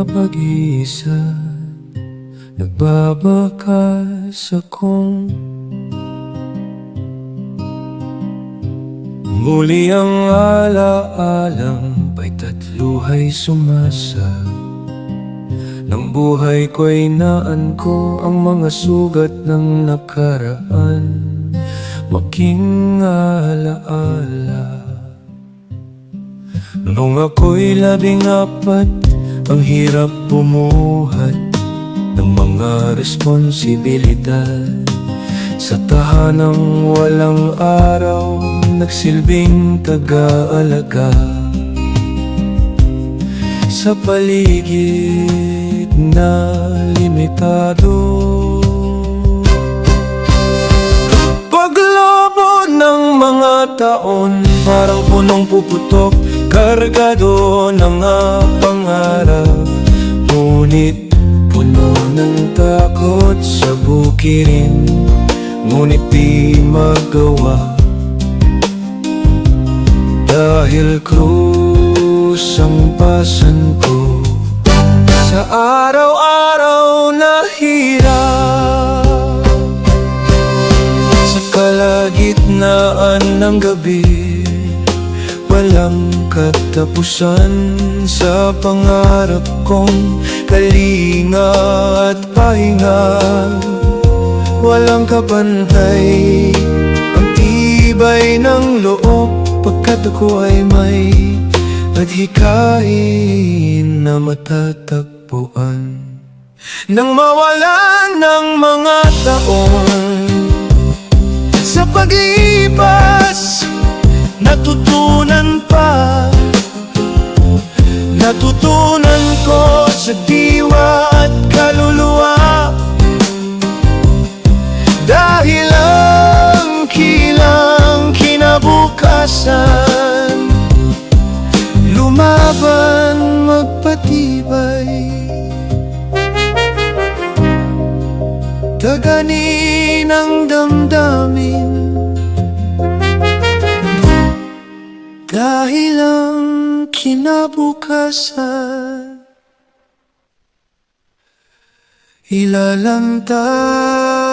na pag-iisa, nagbabakas akong muli ang alaalang bait at luhay sumasa. Nang buhay ko'y naan ko ang mga sugat ng nakaraan, maging alaala. Noong ako'y 14, ang hirap bumuhat ng mga responsibilidad. Sa tahanang walang araw, nagsilbing taga-alaga. Sa paligid na limitado, paglobo ng mga taon, parang punong puputok, kargado ng mga pangarap. Ngunit puno ng takot sa bukirin, ngunit di magawa. Dahil krus ang pasan ko sa araw-araw na hirap. Sa kalagitnaan ng gabi, walang katapusan sa pangarap kong kalinga at pahinga. Walang kapantay ang tibay ng loob, pagkat ako ay may adhikain na matatagpuan. Nang mawalan ng mga taon sa pag-iipas, natutunan ko sa diwa at kaluluwa. Dahil ang kilang kinabukasan, lumaban magpatibay. Taganin ang damdamin, dahil ang kinabukasan ilalantad.